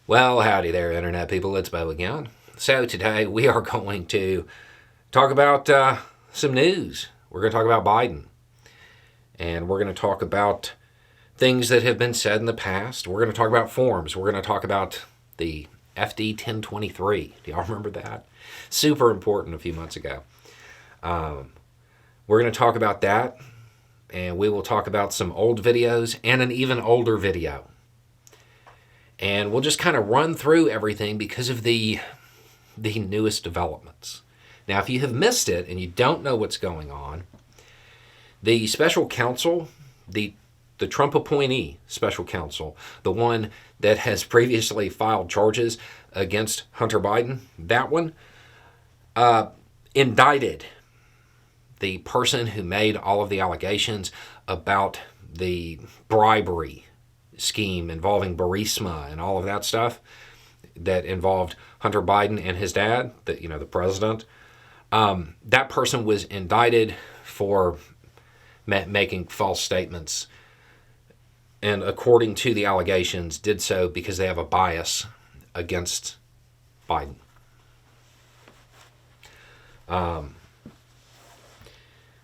Well, howdy there, Internet people. It's Bo again. So today we are going to talk about some news. We're going to talk about Biden. And we're going to talk about things that have been said in the past. We're going to talk about forms. We're going to talk about the FD 1023. Do y'all remember that? Super important a few months ago. We're going to talk about that. And we will talk about some old videos and an even older video. And we'll just kind of run through everything because of the newest developments. Now, if you have missed it and you don't know what's going on, the special counsel, the Trump appointee special counsel, the one that has previously filed charges against Hunter Biden, that one, indicted the person who made all of the allegations about the bribery scheme involving Burisma and all of that stuff that involved Hunter Biden and his dad, the president. That person was indicted for making false statements, and according to the allegations, did so because they have a bias against Biden.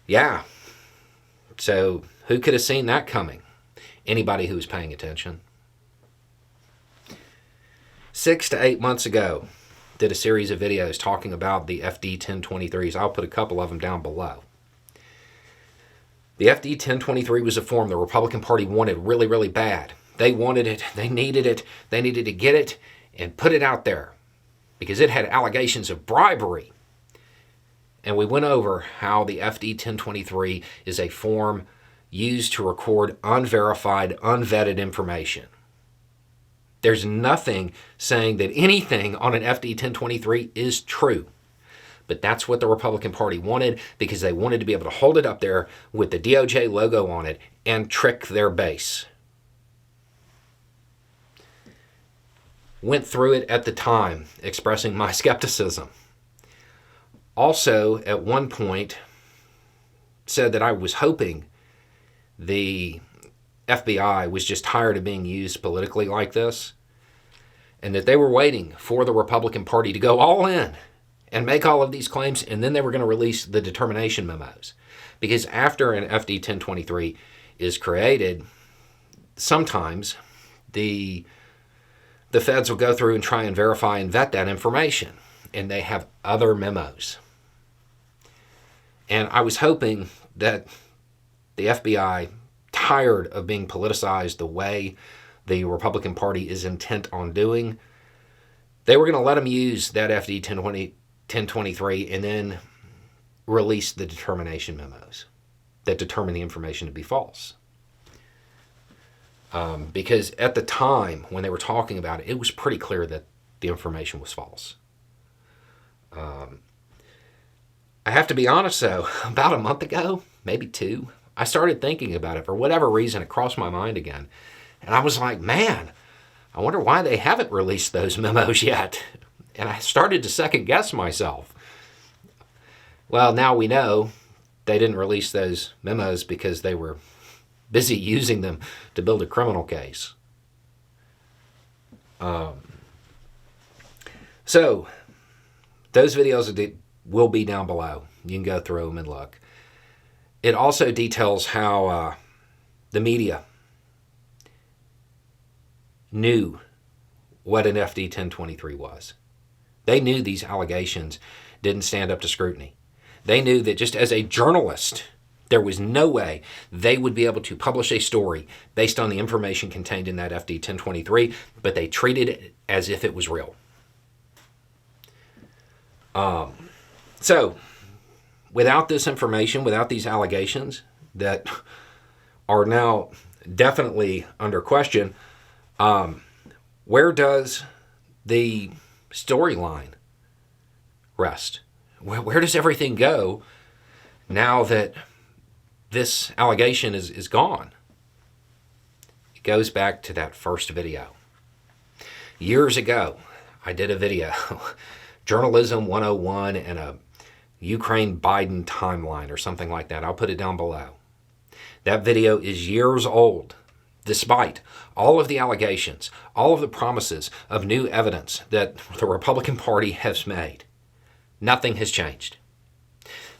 Yeah. So who could have seen that coming? Anybody who was paying attention. 6 to 8 months ago, did a series of videos talking about the FD 1023s. I'll put a couple of them down below. The FD 1023 was a form the Republican Party wanted really, really bad. They wanted it. They needed it. They needed to get it and put it out there because it had allegations of bribery. And we went over how the FD 1023 is a form used to record unverified, unvetted information. There's nothing saying that anything on an FD 1023 is true. But that's what the Republican Party wanted because they wanted to be able to hold it up there with the DOJ logo on it and trick their base. Went through it at the time, expressing my skepticism. Also, at one point, said that I was hoping the FBI was just tired of being used politically like this, and that they were waiting for the Republican Party to go all in and make all of these claims, and then they were going to release the determination memos. Because after an FD 1023 is created, sometimes the feds will go through and try and verify and vet that information, and they have other memos. And I was hoping that the FBI, tired of being politicized the way the Republican Party is intent on doing, they were going to let them use that FD 1023 and then release the determination memos that determine the information to be false. Because at the time when they were talking about it, it was pretty clear that the information was false. I have to be honest, though, about a month ago, maybe 2, I started thinking about it. For whatever reason, it crossed my mind again. And I was like, man, I wonder why they haven't released those memos yet. And I started to second guess myself. Well, now we know they didn't release those memos because they were busy using them to build a criminal case. So, those videos will be down below. You can go through them and look. It also details how the media knew what an FD 1023 was. They knew these allegations didn't stand up to scrutiny. They knew that just as a journalist, there was no way they would be able to publish a story based on the information contained in that FD 1023, but they treated it as if it was real. So, without this information, without these allegations that are now definitely under question, where does the storyline rest? Where does everything go now that this allegation is gone? It goes back to that first video. Years ago, I did a video, Journalism 101 and a Ukraine Biden timeline or something like that. I'll put it down below. That video is years old. Despite all of the allegations, all of the promises of new evidence that the Republican Party has made, nothing has changed.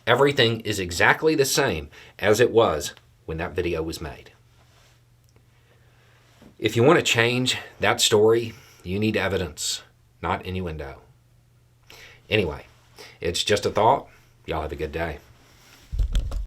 Everything is exactly the same as it was when that video was made. If you want to change that story, you need evidence, not innuendo. Anyway, it's just a thought. Y'all have a good day.